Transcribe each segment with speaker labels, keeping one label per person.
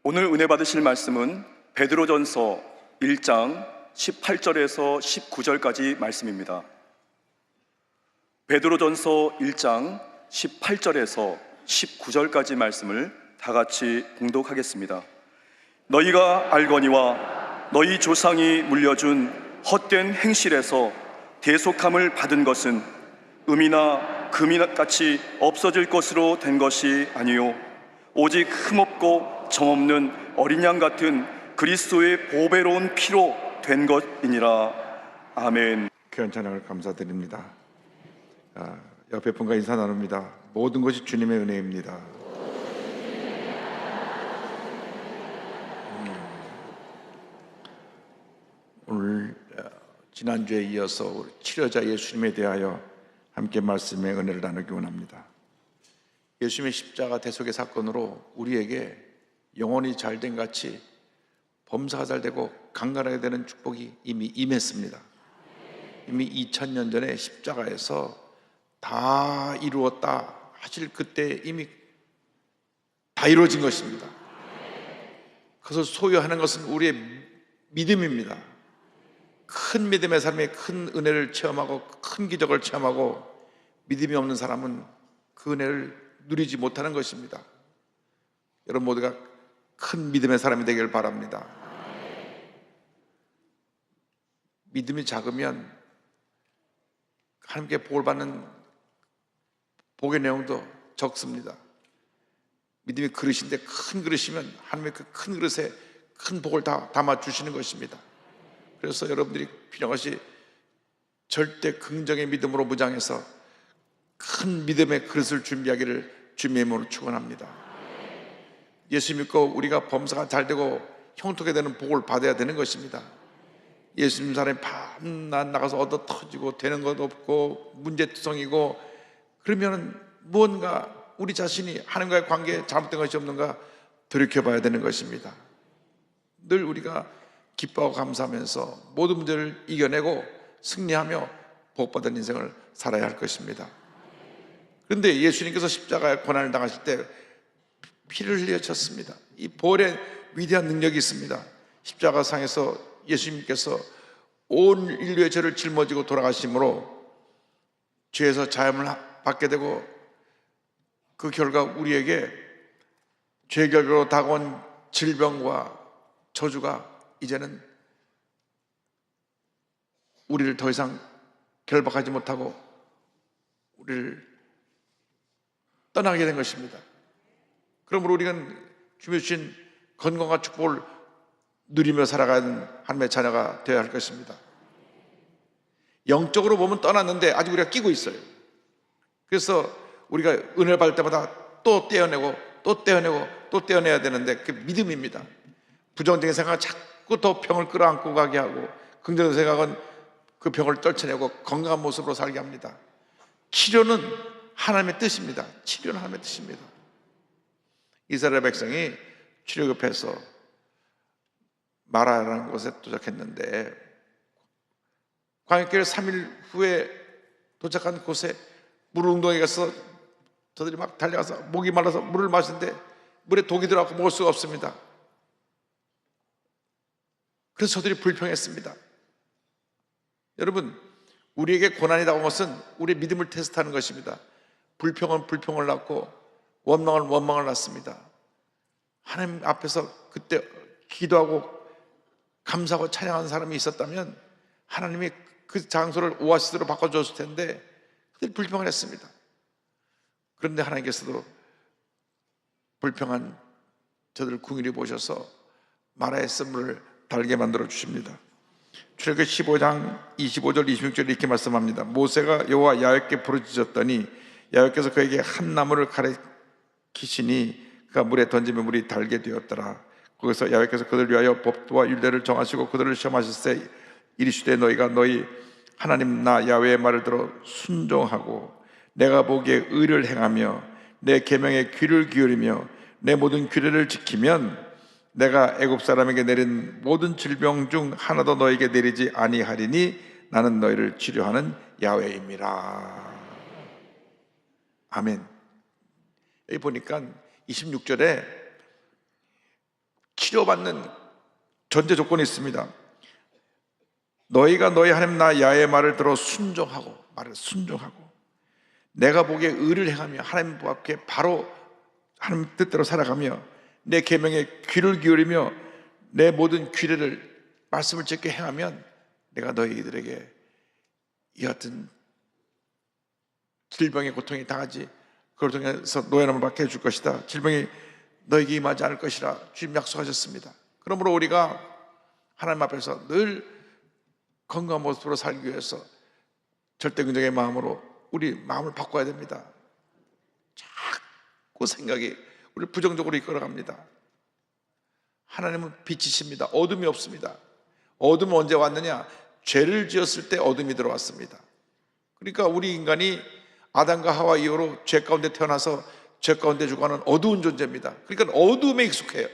Speaker 1: 오늘 은혜 받으실 말씀은 베드로전서 1장 18절에서 19절까지 말씀입니다. 베드로전서 1장 18절에서 19절까지 말씀을 다 같이 봉독하겠습니다. 너희가 알거니와 너희 조상이 물려준 헛된 행실에서 대속함을 받은 것은 음이나 금이나 같이 없어질 것으로 된 것이 아니요 오직 흠없고 정없는 어린 양 같은 그리스도의 보배로운 피로 된 것이니라. 아멘.
Speaker 2: 귀한 찬양을 감사드립니다. 옆에 분과 인사 나눕니다. 모든 것이 주님의 은혜입니다. 오늘 지난주에 이어서 우리 치료자 예수님에 대하여 함께 말씀의 은혜를 나누기 원합니다. 예수님의 십자가 대속의 사건으로 우리에게 영혼이 잘된 같이 범사가 잘되고 강건하게 되는 축복이 이미 임했습니다. 이미 2000년 전에 십자가에서 다 이루었다 하실 그때 이미 다 이루어진 것입니다. 그것을 소유하는 것은 우리의 믿음입니다. 큰 믿음의 삶에 큰 은혜를 체험하고 큰 기적을 체험하고, 믿음이 없는 사람은 그 은혜를 누리지 못하는 것입니다. 여러분 모두가 큰 믿음의 사람이 되길 바랍니다. 믿음이 작으면 하나님께 복을 받는 복의 내용도 적습니다. 믿음이 그릇인데 큰 그릇이면 하나님의 그 큰 그릇에 큰 복을 다 담아주시는 것입니다. 그래서 여러분들이 필요한 것이 절대 긍정의 믿음으로 무장해서 큰 믿음의 그릇을 준비하기를 주님의 이름으로 축원합니다. 예수 믿고 우리가 범사가 잘되고 형통하게 되는 복을 받아야 되는 것입니다. 예수 믿는 사람이 밤낮 나가서 얻어 터지고 되는 것 없고 문제투성이고, 그러면 무언가 우리 자신이 하나님과의 관계에 잘못된 것이 없는가 돌이켜봐야 되는 것입니다. 늘 우리가 기뻐하고 감사하면서 모든 문제를 이겨내고 승리하며 복받은 인생을 살아야 할 것입니다. 그런데 예수님께서 십자가에 고난을 당하실 때 피를 흘려쳤습니다. 이 보혈의 위대한 능력이 있습니다. 십자가상에서 예수님께서 온 인류의 죄를 짊어지고 돌아가심으로 죄에서 자유함을 받게 되고, 그 결과 우리에게 죄 결과로 다가온 질병과 저주가 이제는 우리를 더 이상 결박하지 못하고 우리를 떠나게 된 것입니다. 그러므로 우리는 주님이 주신 건강과 축복을 누리며 살아가는 하나님의 자녀가 되어야 할 것입니다. 영적으로 보면 떠났는데 아직 우리가 끼고 있어요. 그래서 우리가 은혜를 받을 때마다 또 떼어내고 또 떼어내고 또 떼어내야 되는데, 그게 믿음입니다. 부정적인 생각은 자꾸 더 병을 끌어안고 가게 하고, 긍정적인 생각은 그 병을 떨쳐내고 건강한 모습으로 살게 합니다. 치료는 하나님의 뜻입니다. 치료는 하나님의 뜻입니다. 이스라엘 백성이 출애굽해서 마라라는 곳에 도착했는데, 광야길 3일 후에 도착한 곳에 물 웅덩이에 가서 저들이 막 달려가서 목이 말라서 물을 마시는데 물에 독이 들어가고 먹을 수가 없습니다. 그래서 저들이 불평했습니다. 여러분, 우리에게 고난이 다가온 것은 우리의 믿음을 테스트하는 것입니다. 불평은 불평을 낳고 원망은 원망을 낳습니다. 하나님 앞에서 그때 기도하고 감사하고 찬양하는 사람이 있었다면 하나님이 그 장소를 오아시스로 바꿔줬을 텐데 그들이 불평을 했습니다. 그런데 하나님께서도 불평한 저들을 긍휼히 보셔서 마라의 썰물을 달게 만들어 주십니다. 출애굽기 15장 25절 26절 이렇게 말씀합니다. 모세가 여호와 야훼께 부르짖었더니 야훼께서 그에게 한 나무를 가리키시니 그가 물에 던지면 물이 달게 되었더라. 거기서 야훼께서 그들을 위하여 법도와 율례를 정하시고 그들을 시험하실세 이르시되 너희가 너희 하나님 나 야훼의 말을 들어 순종하고 내가 보기에 의를 행하며 내 계명에 귀를 기울이며 내 모든 규례를 지키면 내가 애굽 사람에게 내린 모든 질병 중 하나도 너에게 내리지 아니하리니 나는 너희를 치료하는 야훼임이라. 아멘. 여기 보니까 26절에 치료받는 전제 조건이 있습니다. 너희가 너희 하나님 나 야의 말을 들어 순종하고, 말을 순종하고 내가 보기에 의를 행하며 하나님 앞에 바로 하나님 뜻대로 살아가며 내 계명에 귀를 기울이며 내 모든 규례를 말씀을 지켜 행하면 내가 너희들에게 이 같은 질병의 고통이 당하지, 그걸 통해서 노예함을 받게 해줄 것이다. 질병이 너에게 임하지 않을 것이라 주님 약속하셨습니다. 그러므로 우리가 하나님 앞에서 늘 건강한 모습으로 살기 위해서 절대 긍정의 마음으로 우리 마음을 바꿔야 됩니다. 자꾸 생각이 우리 부정적으로 이끌어갑니다. 하나님은 빛이십니다. 어둠이 없습니다. 어둠은 언제 왔느냐? 죄를 지었을 때 어둠이 들어왔습니다. 그러니까 우리 인간이 아담과 하와 이후로 죄 가운데 태어나서 죄 가운데 죽어가는 어두운 존재입니다. 그러니까 어둠에 익숙해요.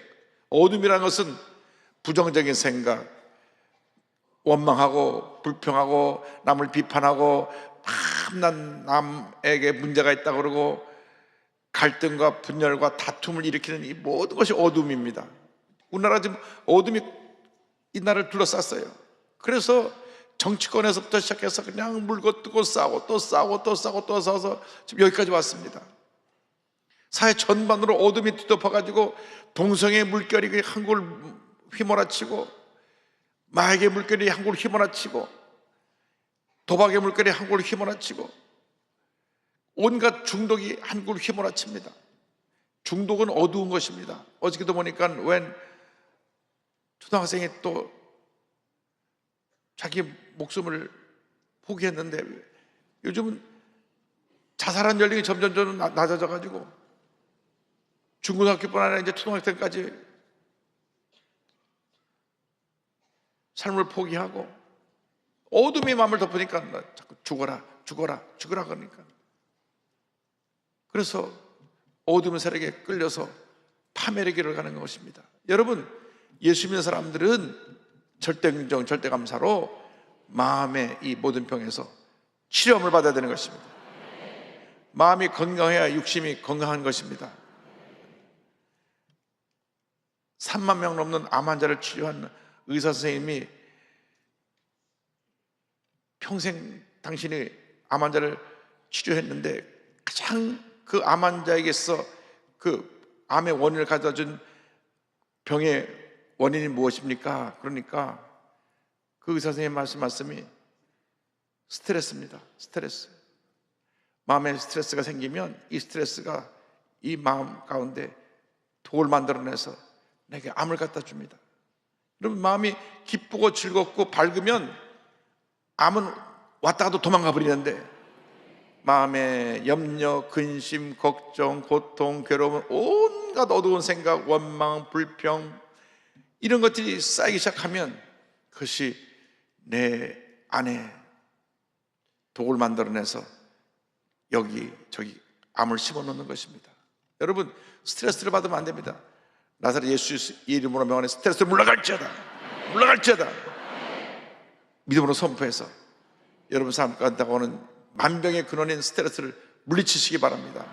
Speaker 2: 어둠이라는 것은 부정적인 생각, 원망하고 불평하고 남을 비판하고 난 남에게 문제가 있다 그러고 갈등과 분열과 다툼을 일으키는 이 모든 것이 어둠입니다. 우리나라 지금 어둠이 이 나라를 둘러쌌어요. 그래서 정치권에서부터 시작해서 그냥 물고 뜨고 싸우고 또 싸우고 또 싸우고 또 싸워서 지금 여기까지 왔습니다. 사회 전반으로 어둠이 뒤덮어가지고 동성애의 물결이 한국을 휘몰아치고, 마약의 물결이 한국을 휘몰아치고, 도박의 물결이 한국을 휘몰아치고, 온갖 중독이 한국을 휘몰아칩니다. 중독은 어두운 것입니다. 어저께도 보니까 웬 초등학생이 또 자기 목숨을 포기했는데, 요즘은 자살한 연령이 점점 낮아져가지고 중고등학교뿐 아니라 이제 초등학생까지 삶을 포기하고 어둠이 마음을 덮으니까 자꾸 죽어라 죽어라 죽어라 그러니까, 그래서 어둠의 세력에 끌려서 파멸의 길을 가는 것입니다. 여러분, 예수 믿는 사람들은 절대 긍정, 절대 감사로 마음의 이 모든 병에서 치료함을 받아야 되는 것입니다. 마음이 건강해야 육심이 건강한 것입니다. 3만 명 넘는 암 환자를 치료한 의사 선생님이 평생 당신이 암 환자를 치료했는데 가장 그 암 환자에게서 그 암의 원인을 가져준 병의 원인이 무엇입니까? 그러니까 그 의사 선생님 말씀이 스트레스입니다. 스트레스. 마음에 스트레스가 생기면 이 스트레스가 이 마음 가운데 독을 만들어내서 내게 암을 갖다 줍니다. 여러분, 마음이 기쁘고 즐겁고 밝으면 암은 왔다가도 도망가 버리는데, 마음에 염려, 근심, 걱정, 고통, 괴로움, 온갖 어두운 생각, 원망, 불평, 이런 것들이 쌓이기 시작하면 그것이 내 안에 독을 만들어내서 여기 저기 암을 심어놓는 것입니다. 여러분, 스트레스를 받으면 안 됩니다. 나사렛 예수 이름으로 명하는 스트레스를 물러갈지어다, 물러갈지어다. 믿음으로 선포해서 여러분 삶 가운데 오는 만병의 근원인 스트레스를 물리치시기 바랍니다.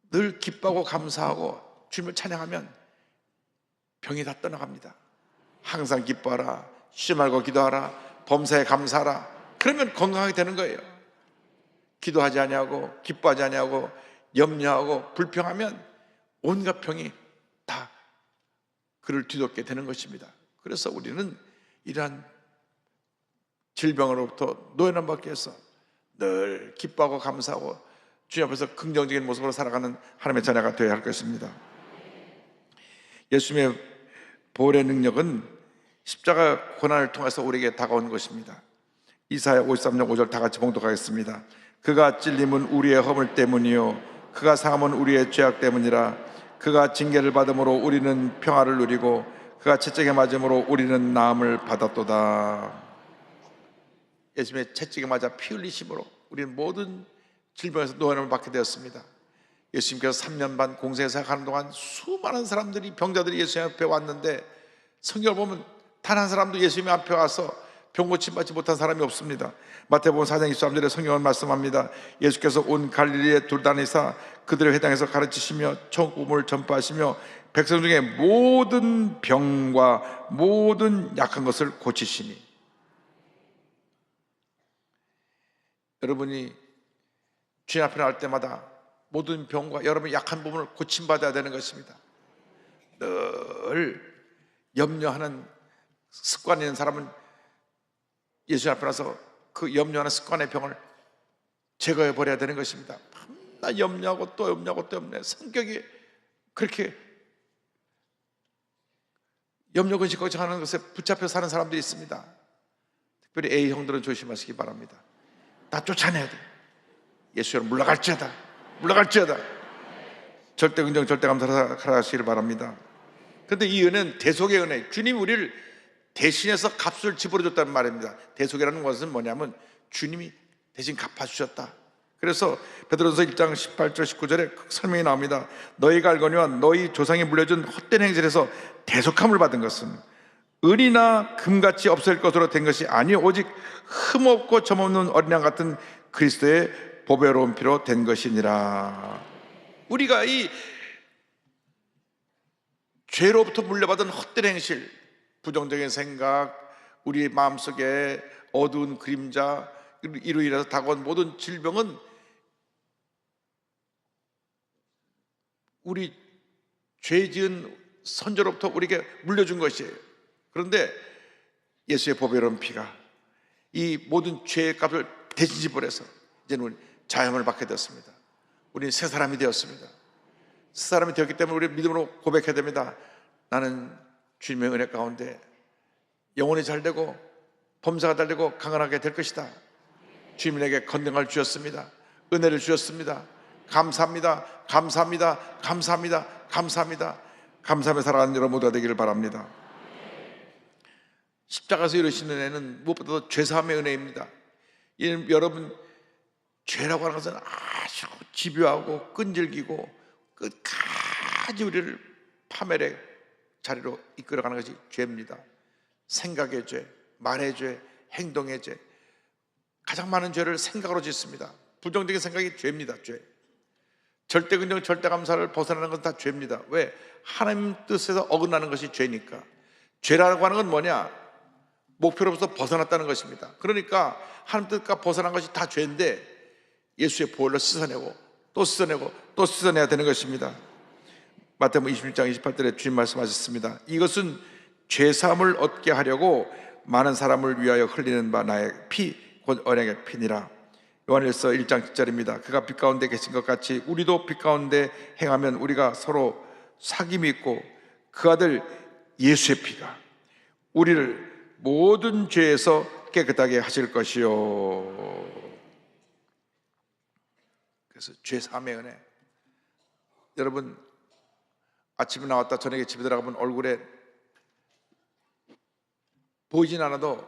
Speaker 2: 늘 기뻐하고 감사하고 주님을 찬양하면 병이 다 떠나갑니다. 항상 기뻐하라, 쉬지 말고 기도하라, 범사에 감사하라. 그러면 건강하게 되는 거예요. 기도하지 아니하고 기뻐하지 아니하고 염려하고 불평하면 온갖 병이 다 그를 뒤덮게 되는 것입니다. 그래서 우리는 이러한 질병으로부터 노예남 받기 위해서 늘 기뻐하고 감사하고 주님 앞에서 긍정적인 모습으로 살아가는 하나님의 자녀가 되어야 할 것입니다. 예수님의 보혈의 능력은 십자가 고난을 통해서 우리에게 다가온 것입니다. 이사야 53장 5절 다 같이 봉독하겠습니다. 그가 찔림은 우리의 허물 때문이요 그가 상함은 우리의 죄악 때문이라. 그가 징계를 받음으로 우리는 평화를 누리고 그가 채찍에 맞음으로 우리는 나음을 받았도다. 예수님의 채찍에 맞아 피 흘리심으로 우리는 모든 질병에서 노예함을 받게 되었습니다. 예수님께서 3년 반 공생에서 가는 동안 수많은 사람들이, 병자들이 예수님 앞에 왔는데 성경을 보면 단 한 사람도 예수님 앞에 와서 병 고침 받지 못한 사람이 없습니다. 마태복음 4장 23절에 성경은 말씀합니다. 예수께서 온 갈릴리에 돌다니사 그들의 회당에서 가르치시며 천국을 전파하시며 백성 중에 모든 병과 모든 약한 것을 고치시니. 여러분이 주님 앞에 나올 때마다 모든 병과 여러분의 약한 부분을 고침받아야 되는 것입니다. 늘 염려하는 습관이 있는 사람은 예수 앞에 나서 그 염려하는 습관의 병을 제거해 버려야 되는 것입니다. 나 염려하고 또 염려하고 또 염려해. 성격이 그렇게 염려 근심 걱정하는 것에 붙잡혀 사는 사람들이 있습니다. 특별히 A 형들은 조심하시기 바랍니다. 다 쫓아내야 돼. 예수를 물러갈지어다, 물러갈지어다. 절대 긍정, 절대 감사하시기를 바랍니다. 그런데 이 은혜는 대속의 은혜, 주님이 우리를 대신해서 값을 지불해줬다는 말입니다. 대속이라는 것은 뭐냐면 주님이 대신 갚아주셨다. 그래서 베드로전서 1장 18절 19절에 설명이 나옵니다. 너희가 알거니와 너희 조상이 물려준 헛된 행실에서 대속함을 받은 것은 은이나 금같이 없을 것으로 된 것이 아니요 오직 흠없고 점없는 어린 양 같은 그리스도의 보배로운 피로 된 것이니라. 우리가 이 죄로부터 물려받은 헛된 행실, 부정적인 생각, 우리 마음속에 어두운 그림자, 이로 인해서 다가온 모든 질병은 우리 죄 지은 선조로부터 우리에게 물려준 것이에요. 그런데 예수의 보배로운 피가 이 모든 죄의 값을 대신 지불해서 이제는 우리 자유함을 받게 되었습니다. 우리는 새 사람이 되었습니다. 새 사람이 되었기 때문에 우리 믿음으로 고백해야 됩니다. 나는 주님의 은혜 가운데 영혼이 잘되고 범사가 잘되고 강건하게 될 것이다. 주님이 내게 건강을 주셨습니다. 은혜를 주셨습니다. 감사합니다. 감사합니다. 감사합니다. 감사합니다. 감사하며 살아가는 여러분 모두가 되기를 바랍니다. 십자가에서 이루시는 은혜는 무엇보다도 죄사함의 은혜입니다. 여러분, 죄라고 하는 것은 아주 집요하고 끈질기고 끝까지 우리를 파멸의 자리로 이끌어가는 것이 죄입니다. 생각의 죄, 말의 죄, 행동의 죄. 가장 많은 죄를 생각으로 짓습니다. 부정적인 생각이 죄입니다. 죄. 절대 긍정, 절대 감사를 벗어나는 건 다 죄입니다. 왜? 하나님 뜻에서 어긋나는 것이 죄니까. 죄라고 하는 건 뭐냐? 목표로부터 벗어났다는 것입니다. 그러니까 하나님 뜻과 벗어난 것이 다 죄인데 예수의 보혈로 씻어내고 또 씻어내고 또 씻어내야 되는 것입니다. 마태복음 26장 28절에 주님 말씀하셨습니다. 이것은 죄사함을 얻게 하려고 많은 사람을 위하여 흘리는 바 나의 피, 곧 언약의 피니라. 요한일서 1장 10절입니다. 그가 빛 가운데 계신 것 같이 우리도 빛 가운데 행하면 우리가 서로 사귐이 있고 그 아들 예수의 피가 우리를 모든 죄에서 깨끗하게 하실 것이요. 그래서 죄 사함의 은혜. 여러분, 아침에 나왔다 저녁에 집에 들어가면 얼굴에 보이진 않아도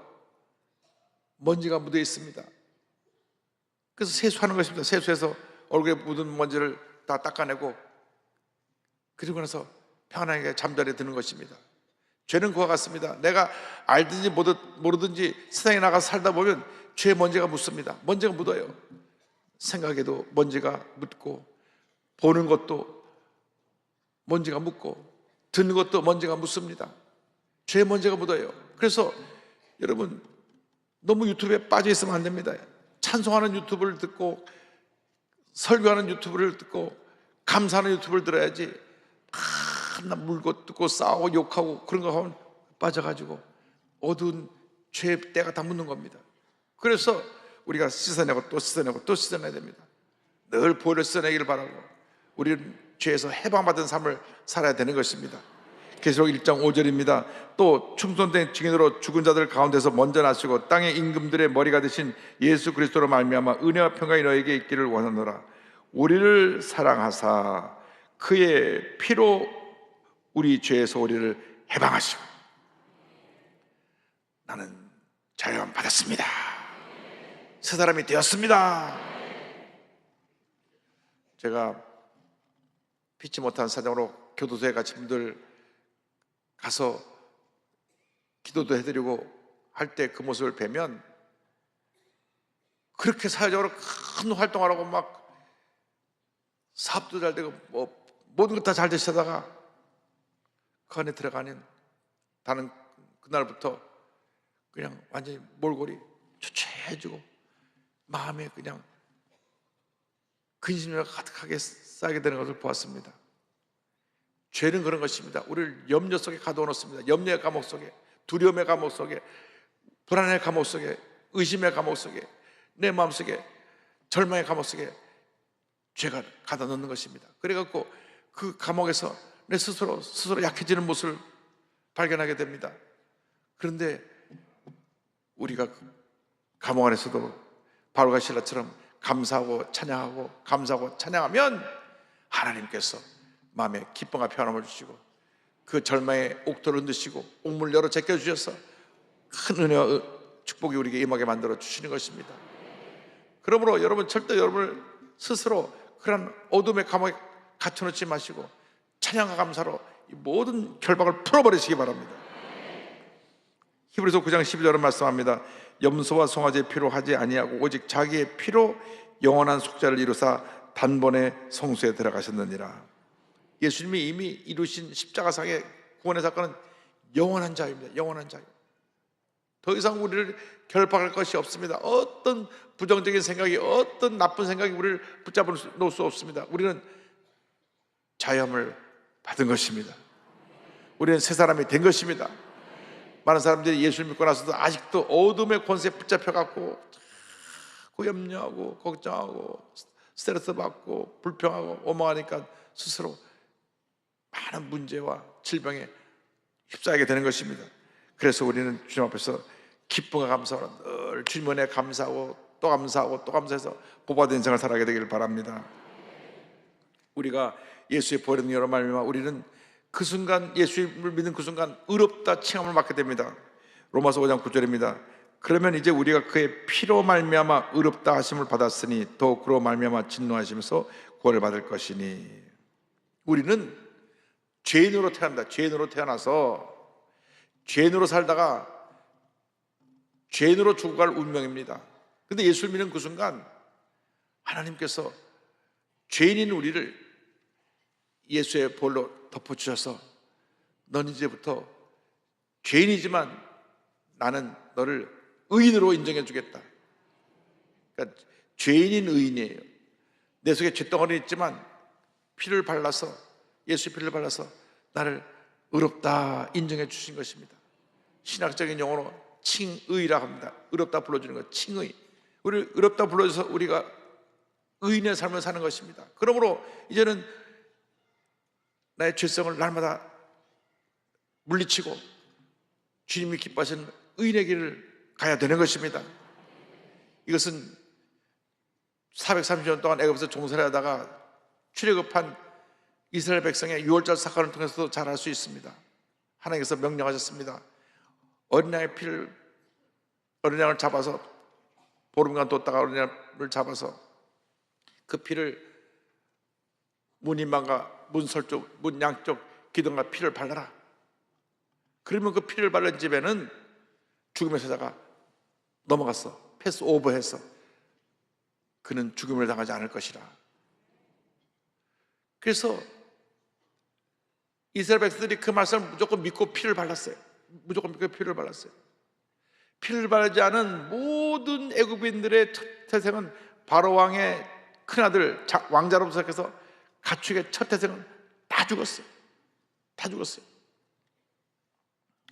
Speaker 2: 먼지가 묻어 있습니다. 그래서 세수하는 것입니다. 세수해서 얼굴에 묻은 먼지를 다 닦아내고 그리고 나서 편안하게 잠자리에 드는 것입니다. 죄는 그와 같습니다. 내가 알든지 모르든지 세상에 나가서 살다 보면 죄의 먼지가 묻습니다. 먼지가 묻어요. 생각에도 먼지가 묻고 보는 것도 먼지가 묻고 듣는 것도 먼지가 묻습니다. 죄의 먼지가 묻어요. 그래서 여러분 너무 유튜브에 빠져 있으면 안 됩니다. 찬송하는 유튜브를 듣고 설교하는 유튜브를 듣고 감사하는 유튜브를 들어야지 맨날 물고 뜯고 싸우고 욕하고 그런 거 하면 빠져가지고 어두운 죄의 때가 다 묻는 겁니다. 그래서 우리가 씻어내고 또 씻어내고 또 씻어내야 됩니다. 늘 보혈을 씻어내기를 바라고 우리는 죄에서 해방받은 삶을 살아야 되는 것입니다. 계시록 1장 5절입니다. 또 충손된 증인으로 죽은 자들 가운데서 먼저 나시고 땅의 임금들의 머리가 되신 예수 그리스도로 말미암아 은혜와 평강이 너에게 있기를 원하노라. 우리를 사랑하사 그의 피로 우리 죄에서 우리를 해방하시고 나는 자유함 받았습니다. 새 사람이 되었습니다. 제가 피치 못한 사정으로 교도소에 갇힌 분들 가서 기도도 해드리고 할 때 그 모습을 뵈면 그렇게 사회적으로 큰 활동을 하고 막 사업도 잘 되고 뭐 모든 것 다 잘 되시다가 그 안에 들어가는 다는 그날부터 그냥 완전히 몰골이 초췌해지고 마음에 그냥 근심이 가득하게 쌓이게 되는 것을 보았습니다. 죄는 그런 것입니다. 우리를 염려 속에 가둬놓습니다. 염려의 감옥 속에, 두려움의 감옥 속에, 불안의 감옥 속에, 의심의 감옥 속에, 내 마음속에 절망의 감옥 속에 죄가 가둬놓는 것입니다. 그래갖고 그 감옥에서 내 스스로 약해지는 모습을 발견하게 됩니다. 그런데 우리가 감옥 안에서도 바울과 실라처럼 감사하고 찬양하면 하나님께서 마음에 기쁨과 평안을 주시고 그 절망의 옥토를 흔드시고 옥문을 열어 제껴주셔서 큰 은혜와 축복이 우리에게 임하게 만들어 주시는 것입니다. 그러므로 여러분 절대 여러분을 스스로 그런 어둠의 감옥에 갇혀놓지 마시고 찬양과 감사로 이 모든 결박을 풀어버리시기 바랍니다. 히브리서 9장 12절은 말씀합니다. 염소와 송아지의 피로 하지 아니하고 오직 자기의 피로 영원한 속죄를 이루사 단번에 성소에 들어가셨느니라. 예수님이 이미 이루신 십자가상의 구원의 사건은 영원한 자유입니다. 영원한 자유. 더 이상 우리를 결박할 것이 없습니다. 어떤 부정적인 생각이, 어떤 나쁜 생각이 우리를 붙잡아 놓을 수 없습니다. 우리는 자유함을 받은 것입니다. 우리는 새 사람이 된 것입니다. 많은 사람들이 예수를 믿고 나서도 아직도 어둠의 권세에 붙잡혀갖고 자꾸 염려하고 걱정하고 스트레스 받고 불평하고 원망하니까 스스로 많은 문제와 질병에 휩싸이게 되는 것입니다. 그래서 우리는 주님 앞에서 기쁨과 감사로 늘 주님 은혜에 감사하고 또 감사하고 또 감사해서 복받은 인생을 살아가게 되기를 바랍니다. 우리가 예수의 보혈의 능력으로 말미암아 우리는 그 순간, 예수를 믿는 그 순간 의롭다 칭함을 받게 됩니다. 로마서 5장 9절입니다. 그러면 이제 우리가 그의 피로 말미암아 의롭다 하심을 받았으니 더 그로 말미암아 진노하시면서 구원을 받을 것이니. 우리는 죄인으로 태어난다. 죄인으로 태어나서 죄인으로 살다가 죄인으로 죽어갈 운명입니다. 근데 예수를 믿는 그 순간 하나님께서 죄인인 우리를 예수의 보혈로 덮어주셔서 넌 이제부터 죄인이지만 나는 너를 의인으로 인정해 주겠다. 그러니까 죄인인 의인이에요. 내 속에 쇳덩어리 있지만 피를 발라서, 예수의 피를 발라서 나를 의롭다 인정해 주신 것입니다. 신학적인 용어로 칭의라고 합니다. 의롭다 불러주는 것, 칭의. 우리를 의롭다 불러줘서 우리가 의인의 삶을 사는 것입니다. 그러므로 이제는 나의 죄성을 날마다 물리치고 주님이 기뻐하시는 의인의 길을 가야 되는 것입니다. 이것은 430년 동안 애굽에서 종살이 하다가 출애굽한 이스라엘 백성의 유월절 사건을 통해서도 잘 알 수 있습니다. 하나님께서 명령하셨습니다. 어린 양을 잡아서 보름간 뒀다가 어린 양을 잡아서 그 피를 문 인방과 문설쪽, 문 양쪽 기둥과 피를 발라라. 그러면 그 피를 바른 집에는 죽음의 세자가 넘어갔어. 패스 오버해서 그는 죽음을 당하지 않을 것이라. 그래서 이스라엘 백성들이 그 말씀을 무조건 믿고 피를 발랐어요. 무조건 믿고 피를 발랐어요. 피를 바르지 않은 모든 애굽인들의 첫 태생은 바로 왕의 큰아들 왕자로부터 시작해서 가축의 첫 태생은 다 죽었어요. 다 죽었어요.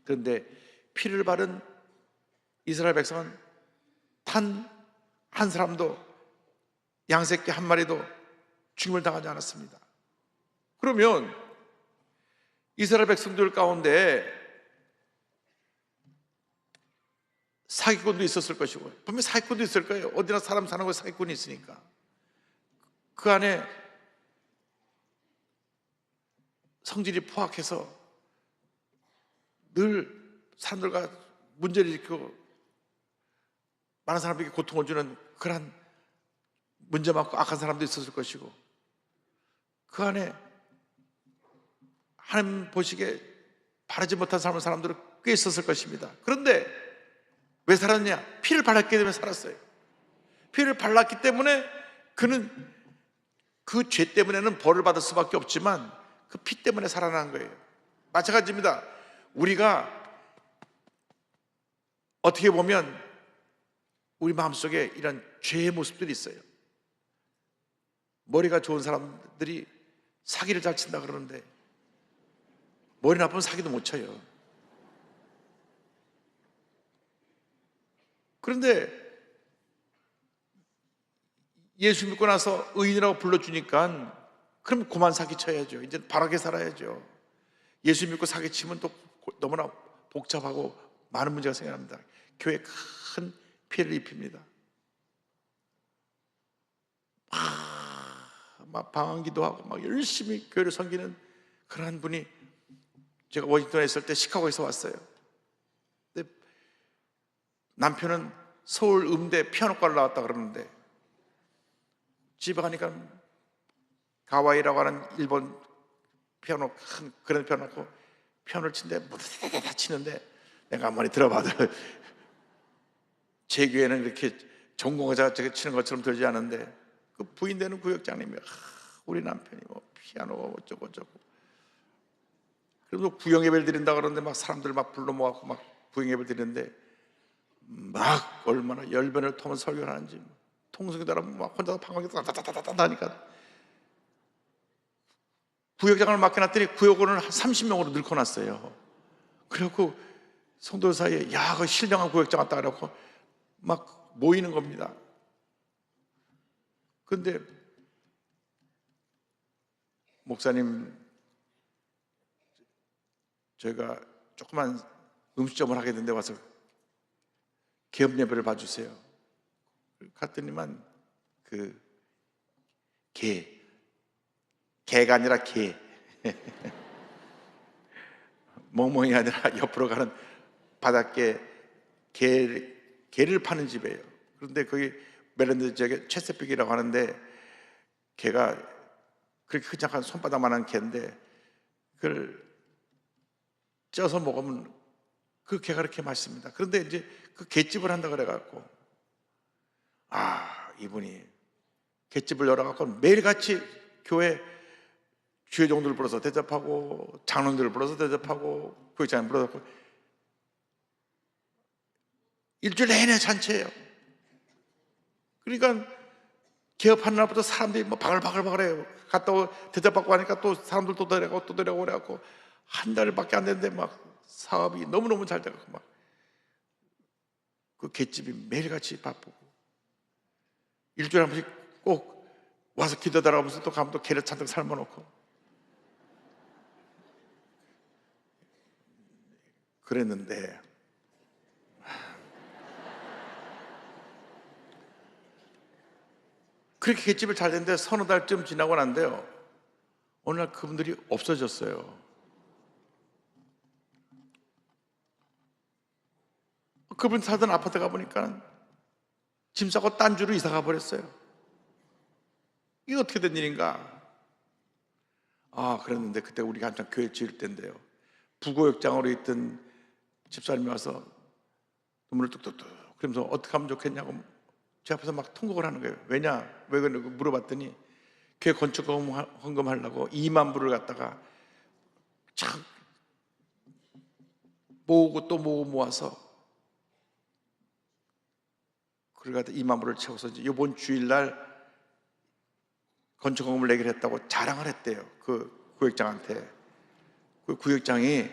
Speaker 2: 그런데 피를 바른 이스라엘 백성은 단 한 사람도, 양새끼 한 마리도 죽임을 당하지 않았습니다. 그러면 이스라엘 백성들 가운데 사기꾼도 있었을 것이고, 분명히 사기꾼도 있을 거예요. 어디나 사람 사는 곳에 사기꾼이 있으니까. 그 안에 성질이 포악해서 늘 사람들과 문제를 일으키고 많은 사람에게 고통을 주는 그런 문제 많고 악한 사람도 있었을 것이고, 그 안에 하나님 보시기에 바르지 못한 삶을 사람들은 꽤 있었을 것입니다. 그런데 왜 살았냐? 피를 발랐기 때문에 살았어요. 피를 발랐기 때문에 그는 그 죄 때문에는 벌을 받을 수밖에 없지만 그 피 때문에 살아난 거예요. 마찬가지입니다. 우리가 어떻게 보면 우리 마음속에 이런 죄의 모습들이 있어요. 머리가 좋은 사람들이 사기를 잘 친다 그러는데 머리 나쁘면 사기도 못 쳐요. 그런데 예수 믿고 나서 의인이라고 불러주니까 그럼 그만 사기 쳐야죠. 이제 바르게 살아야죠. 예수 믿고 사기 치면 또 너무나 복잡하고 많은 문제가 생겨납니다. 교회에 큰 피해를 입힙니다. 막 방황기도 하고 막 열심히 교회를 섬기는 그러한 분이, 제가 워싱턴에 있을 때 시카고에서 왔어요. 근데 남편은 서울 음대 피아노과를 나왔다 그러는데 집에 가니까 가와이라고 하는 일본 피아노, 큰 그런 피아노고 피아노를 치는데 다 치는데 내가 한번 들어봐도 제 교회는 이렇게 전공자가 치는 것처럼 들지 않은데 그 부인 되는 구역장님이 우리 남편이 뭐 피아노 어쩌고 저쩌고, 그래서 구역 예배를 드린다 그러는데 막 사람들 막 불러 모아갖고 막 구역 예배를 드리는데 막 얼마나 열변을 토하면 설교를 하는지, 통성기도 하면 막 혼자서 방광이 따다다다다 하니까 구역장을 맡겨놨더니 구역원을 한 30명으로 늘어났어요. 그래갖고 성도 사이에 야, 그 신령한 구역장 왔다 그래갖고 막 모이는 겁니다. 근데 목사님, 저희가 조그만 음식점을 하게 된데 와서 개업 예배를 봐주세요. 갔더니만 그 개가 아니라 개 멍멍이 아니라 옆으로 가는 바닷개 개를 파는 집이에요. 그런데 거기 메릴랜드 지역에 체스피기라고 하는데 개가 그렇게 크지 않은 손바닥만한 개인데 그걸 쪄서 먹으면 그 개가 그렇게 맛있습니다. 그런데 이제 그 개집을 한다 그래갖고 이분이 개집을 열어갖고 매일같이 교회 주회종들을 불러서 대접하고 장로들을 불러서 대접하고 구역장을 불러서 일주일 내내 잔치예요. 그러니까 개업하는 날부터 사람들이 뭐 바글바글바글해요. 갔다 대접받고 하니까 또 사람들 또 데려가고 또 데려가고 그래갖고 한 달밖에 안 됐는데 막 사업이 너무너무 잘 돼갖고 막 그 갯집이 매일같이 바쁘고 일주일에 한 번씩 꼭 와서 기도하러 가면서 또 가면 또 개를 잔뜩 삶아놓고 그랬는데 그렇게 갯집을 잘 됐는데 서너 달쯤 지나고 난데요, 어느 날 그분들이 없어졌어요. 그분 살던 아파트 가보니까 짐 싸고 딴 주로 이사 가버렸어요. 이게 어떻게 된 일인가? 그랬는데 그때 우리가 한참 교회 지을 때인데요, 부고역장으로 있던 집사님이 와서 눈물을 뚝뚝뚝 그러면서 어떻게 하면 좋겠냐고 제 앞에서 막 통곡을 하는 거예요. 왜 그러냐고 물어봤더니 교회 건축 헌금 하려고 2만 불을 갖다가 참 모으고 또 모아서 그걸 갖다 2만 불을 채워서 이제 이번 주일날 건축 헌금을 내기로 했다고 자랑을 했대요. 그 구역장한테. 그 구역장이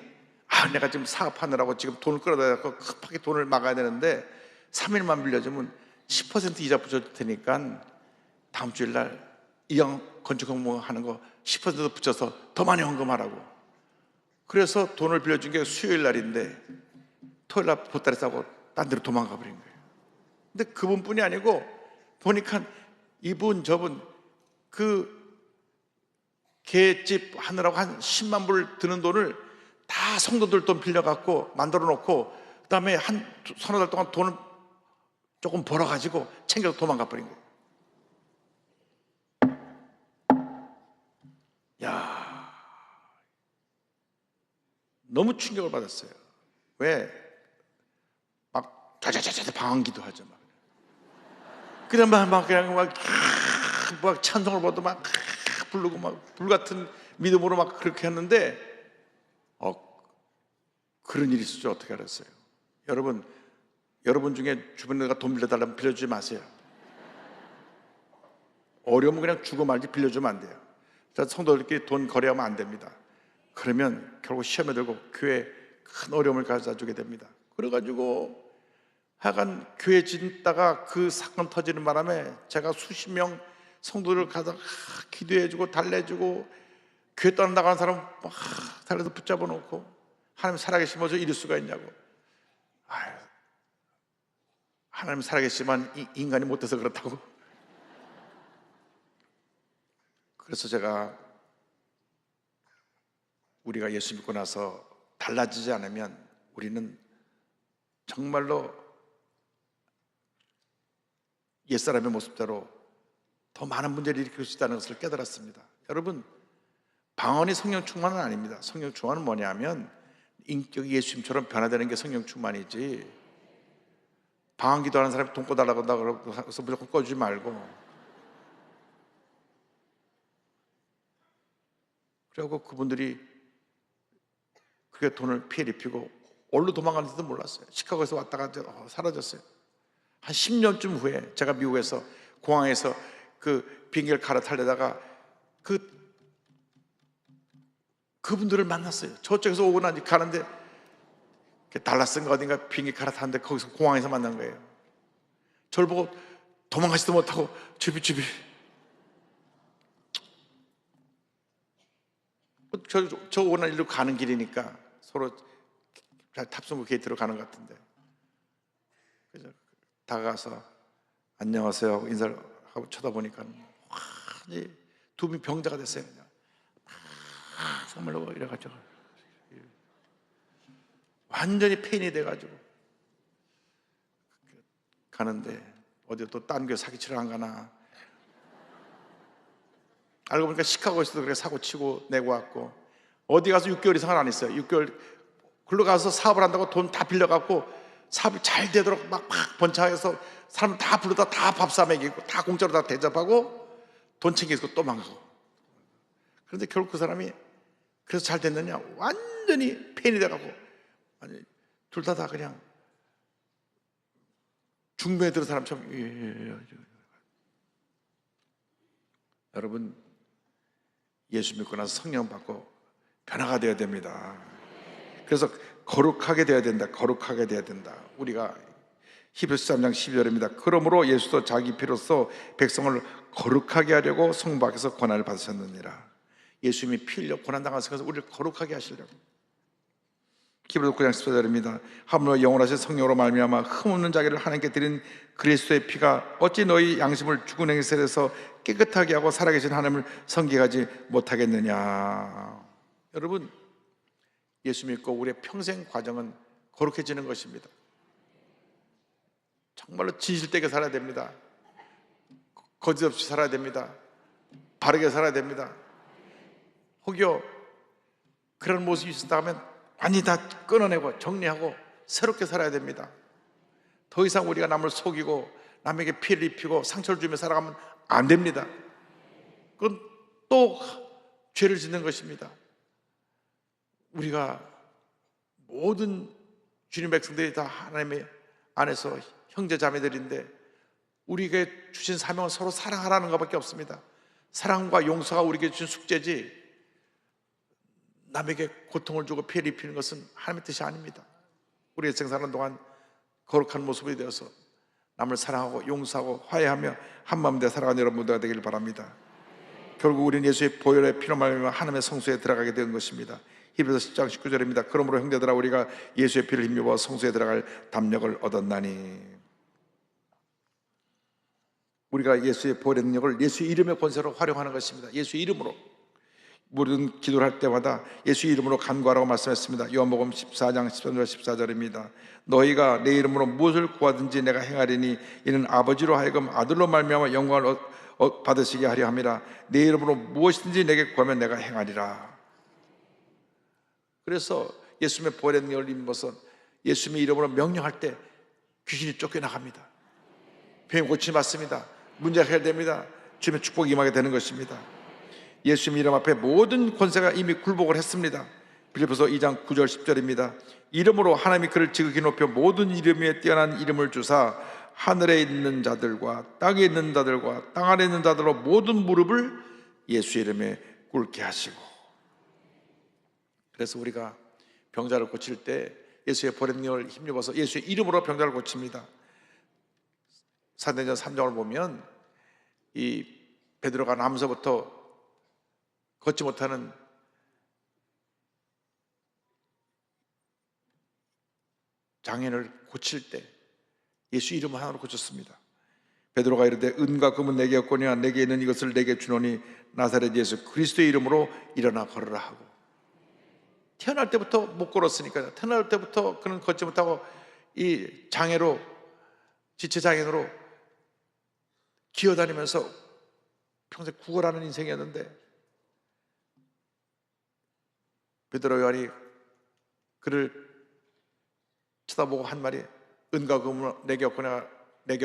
Speaker 2: 내가 지금 사업하느라고 지금 돈을 끌어다 갖고 급하게 돈을 막아야 되는데 3일만 빌려주면 10% 이자 붙여줄 테니까 다음 주일날 이왕 건축 헌금 하는 거 10% 붙여서 더 많이 헌금하라고. 그래서 돈을 빌려준 게 수요일 날인데 토요일 날 보따리 싸고 딴 데로 도망가 버린 거예요. 근데 그분뿐이 아니고 보니까 이분 저분 그 개집 하느라고 한 10만 불 드는 돈을 다 성도들 돈 빌려갖고 만들어 놓고 그 다음에 한 서너 달 동안 돈을 조금 벌어가지고 챙겨서 도망가 버린 거예요. 야, 너무 충격을 받았어요. 왜? 막 자자자자 방언기도 하죠. 그냥 막 찬송을 보도 막 부르고 막 불같은 믿음으로 막 그렇게 했는데 그런 일이 있을 줄 어떻게 알았어요? 여러분 중에 주변에가 돈 빌려달라면 빌려주지 마세요. 어려우면 그냥 주고 말지 빌려주면 안 돼요. 자, 성도들끼리 돈 거래하면 안 됩니다. 그러면 결국 시험에 들고 교회에 큰 어려움을 가져다 주게 됩니다. 그래가지고 하여간 교회 짓다가 그 사건 터지는 바람에 제가 수십 명 성도를 가서 기도해주고 달래주고 교회 떠나가는 사람 막 달래서 붙잡아 놓고 하나님 살아계시면 저 이럴 수가 있냐고. 아유, 하나님 살아계시지만 인간이 못해서 그렇다고. 그래서 제가 우리가 예수 믿고 나서 달라지지 않으면 우리는 정말로 옛사람의 모습대로 더 많은 문제를 일으킬 수 있다는 것을 깨달았습니다. 여러분, 방언이 성령 충만은 아닙니다. 성령 충만은 뭐냐면 인격이 예수님처럼 변화되는 게 성령 충만이지, 방언 기도하는 사람이 돈 꺼달라고 한다고 해서 무조건 꺼주지 말고, 그리고 그분들이 그게 돈을 피해 입히고 어디로 도망가는지도 몰랐어요. 시카고에서 왔다가 사라졌어요. 한 10년쯤 후에 제가 미국에서 공항에서 그 비행기를 갈아타려다가 그분들을 만났어요. 저쪽에서 오고 나니 가는데 달라스인가 어딘가 비행기 갈아타는데 거기서 공항에서 만난 거예요. 저를 보고 도망가지도 못하고 주비 저 오는 일로 가는 길이니까 서로 탑승구 게이트로 가는 것 같은데, 그래서 다가가서 안녕하세요 하고 인사를 하고 쳐다보니까 완전히 두 분이 병자가 됐어요. 그냥 정말로 이래가지고 완전히 페인이 돼가지고 가는데 어디 또 딴 교회 사기치러 안 가나, 알고 보니까 시카고에서도 그렇게 사고 치고 내고 왔고, 어디 가서 6개월 이상을 안 했어요. 6개월 글로 가서 사업을 한다고 돈 다 빌려갖고 사업이 잘 되도록 막 번창해서 사람 다 부르다 다 밥 사 먹이고 다 공짜로 다 대접하고 돈 챙기고 또 망하고. 그런데 결국 그 사람이 그래서 잘 됐느냐? 완전히 폐인이 돼갖고 아니 둘 다 그냥 중병에 들은 사람처럼. 여러분, 예수 믿고 나서 성령 받고 변화가 되어야 됩니다. 그래서 거룩하게 되어야 된다. 거룩하게 되어야 된다. 우리가 히브리서 13장 12절입니다. 그러므로 예수도 자기 피로써 백성을 거룩하게 하려고 성부 밖에서 고난을 받으셨느니라. 예수님이 피 흘려 고난당하셔서 우리를 거룩하게 하시려고. 히브리서 9장 14절입니다. 하물며 영원하신 성령으로 말미암아 흠없는 자기를 하나님께 드린 그리스도의 피가 어찌 너희 양심을 죽은 행실에서 깨끗하게 하고 살아계신 하나님을 성기하지 못하겠느냐. 여러분, 예수 믿고 우리의 평생 과정은 거룩해지는 것입니다. 정말로 진실되게 살아야 됩니다. 거짓 없이 살아야 됩니다. 바르게 살아야 됩니다. 혹여 그런 모습이 있었다면 완전히 다 끊어내고 정리하고 새롭게 살아야 됩니다. 더 이상 우리가 남을 속이고 남에게 피해를 입히고 상처를 주며 살아가면 안 됩니다. 그건 또 죄를 짓는 것입니다. 우리가 모든 주님 백성들이 다 하나님의 안에서 형제 자매들인데 우리에게 주신 사명은 서로 사랑하라는 것밖에 없습니다. 사랑과 용서가 우리에게 주신 숙제지 남에게 고통을 주고 피해를 입히는 것은 하나님의 뜻이 아닙니다. 우리의 생사하는 동안 거룩한 모습이 되어서 남을 사랑하고 용서하고 화해하며 한마음 되어 살아가는 여러분들 되기를 바랍니다. 결국 우리는 예수의 보혈의 피로 말미암아 하나님의 성소에 들어가게 된 것입니다. 히브리서 10장 19절입니다. 그러므로 형제들아 우리가 예수의 피를 힘입어 성소에 들어갈 담력을 얻었나니. 우리가 예수의 보혈의 능력을 예수의 이름의 권세로 활용하는 것입니다. 예수의 이름으로 모든 기도를 할 때마다 예수의 이름으로 간구하라고 말씀했습니다. 요한복음 14장 13절 14절입니다. 너희가 내 이름으로 무엇을 구하든지 내가 행하리니 이는 아버지로 하여금 아들로 말미암아 영광을 받으시게 하려 함이라. 내 이름으로 무엇이든지 내게 구하면 내가 행하리라. 그래서 예수님의 보혈의 능력을 입어서 예수님의 이름으로 명령할 때 귀신이 쫓겨나갑니다. 병이 고침이 받습니다. 문제가 해결됩니다. 주님의 축복이 임하게 되는 것입니다. 예수님 이름 앞에 모든 권세가 이미 굴복을 했습니다. 빌립보서 2장 9절 10절입니다. 이름으로 하나님이 그를 지극히 높여 모든 이름 위에 뛰어난 이름을 주사 하늘에 있는 자들과 땅에 있는 자들과 땅 아래 있는 자들로 모든 무릎을 예수 이름에 꿇게 하시고. 그래서 우리가 병자를 고칠 때 예수의 보혈을 힘입어서 예수의 이름으로 병자를 고칩니다. 사도행전 3장을 보면 이 베드로가 남서부터 걷지 못하는 장애를 고칠 때 예수 이름 하나로 고쳤습니다. 베드로가 이르되 은과 금은 내게 없거니와 내게 있는 이것을 내게 주노니 나사렛 예수 그리스도의 이름으로 일어나 걸으라 하고. 태어날 때부터 못 걸었으니까요. 태어날 때부터 그는 걷지 못하고 이 장애로, 지체장애로 기어다니면서 평생 구걸하는 인생이었는데 베드로 요한이 그를 쳐다보고 한 말이 은과 금은 내게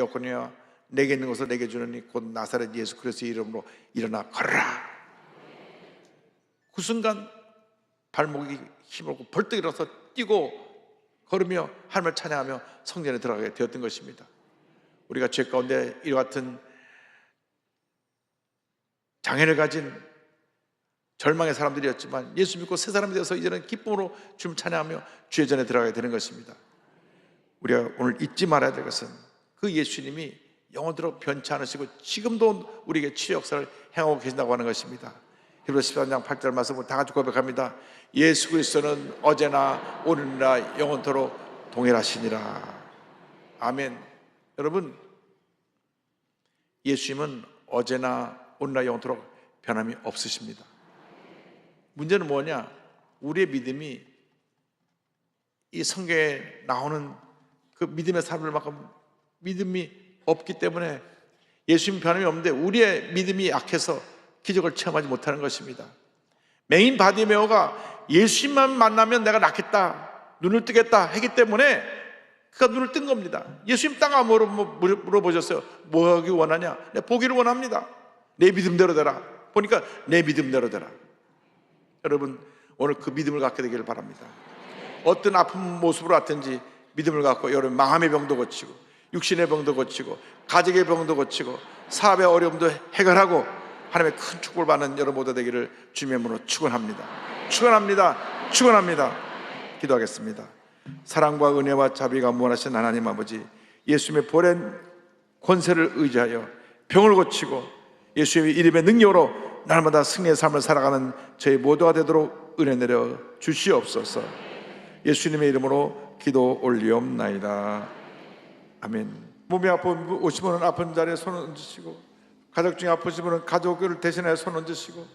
Speaker 2: 없거니와 내게 있는 것을 내게 주느니 곧 나사렛 예수 그리스도의 이름으로 일어나 걸어라. 그 순간 발목이 힘을 얻고 벌떡 일어나서 뛰고 걸으며 하나님을 찬양하며 성전에 들어가게 되었던 것입니다. 우리가 죄 가운데 이와 같은 장애를 가진 절망의 사람들이었지만 예수 믿고 새 사람이 되어서 이제는 기쁨으로 주님 찬양하며 주의 전에 들어가게 되는 것입니다. 우리가 오늘 잊지 말아야 될 것은 그 예수님이 영원토록 변치 않으시고 지금도 우리에게 치유 역사를 행하고 계신다고 하는 것입니다. 히브리서 13장 8절 말씀을 다 같이 고백합니다. 예수 그리스도는 어제나 오늘이나 영원토록 동일하시니라. 아멘. 여러분, 예수님은 어제나 오늘이나 영원토록 변함이 없으십니다. 문제는 뭐냐? 우리의 믿음이 이 성경에 나오는 그 믿음의 사람들만큼 믿음이 없기 때문에 예수님 변함이 없는데 우리의 믿음이 약해서 기적을 체험하지 못하는 것입니다. 맹인 바디메오가 예수님만 만나면 내가 낫겠다, 눈을 뜨겠다 했기 때문에 그가 눈을 뜬 겁니다. 예수님 땅아 물어보셨어요. 뭐 하기 원하냐? 내가 보기를 원합니다. 내 믿음대로 되라. 보니까 내 믿음대로 되라. 여러분, 오늘 그 믿음을 갖게 되기를 바랍니다. 어떤 아픈 모습으로 왔든지 믿음을 갖고 여러분 마음의 병도 고치고 육신의 병도 고치고 가족의 병도 고치고 사업의 어려움도 해결하고 하나님의 큰 축복을 받는 여러분 모두 되기를 주님의 이름으로 축원합니다. 축원합니다. 축원합니다. 기도하겠습니다. 사랑과 은혜와 자비가 무한하신 하나님 아버지, 예수님의 보낸 권세를 의지하여 병을 고치고 예수님의 이름의 능력으로 날마다 승리의 삶을 살아가는 저희 모두가 되도록 은혜 내려 주시옵소서. 예수님의 이름으로 기도 올리옵나이다. 아멘. 몸이 아픈 오신 분은 아픈 자리에 손을 얹으시고, 가족 중에 아프신 분은 가족을 대신하여 손 얹으시고,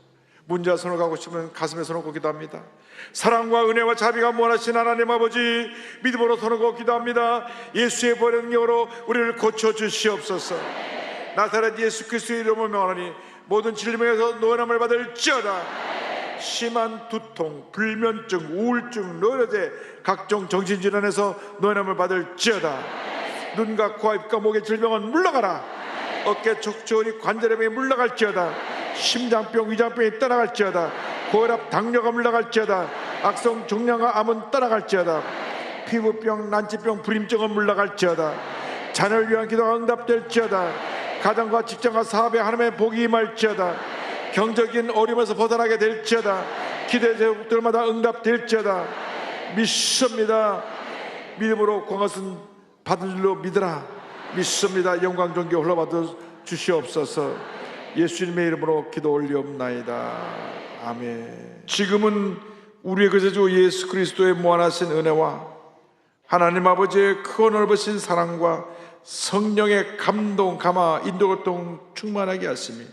Speaker 2: 문제와 손을 가고 싶으면 가슴에 손을 얹고 기도합니다. 사랑과 은혜와 자비가 무한하신 하나님 아버지, 믿음으로 손을 얹고 기도합니다. 예수의 보혈의 능력으로 우리를 고쳐주시옵소서. 나사렛 예수 그리스도의 이름으로 명하노니 모든 질병에서 노염을 받을지어다. 심한 두통, 불면증, 우울증, 노여제, 각종 정신질환에서 노염을 받을지어다. 눈과 코와 입과 목의 질병은 물러가라. 어깨 척추의 관절의 병이 물러갈지어다. 심장병, 위장병이 떠나갈지어다. 고혈압, 당뇨가 물러갈지어다. 악성 종양과 암은 떠나갈지어다. 피부병, 난치병, 불임증은 물러갈지어다. 자녀를 위한 기도가 응답될지어다. 가정과 직장과 사업에 하나님의 복이 임할지어다. 경적인 어려움에서 벗어나게 될지어다. 기도의 제목들마다 응답될지어다. 믿습니다. 믿음으로 공것은 받은 줄로 믿으라. 믿습니다. 영광 존귀 흘러받아 주시옵소서. 예수님의 이름으로 기도 올리옵나이다. 아멘. 지금은 우리의 구세주 예수 그리스도의 무한하신 은혜와 하나님 아버지의 크고 넓으신 사랑과 성령의 감동, 감화, 인도교통 충만하게 하시며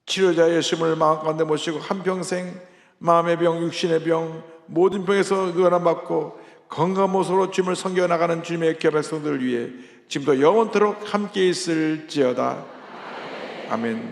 Speaker 2: 치료자 예수님을 마음 가운데 모시고 한평생 마음의 병, 육신의 병, 모든 병에서 의원함받고 건강한 모습으로 주님을 섬겨 나가는 주님의 귀한 백성들을 위해 지금도 영원토록 함께 있을지어다. 아멘.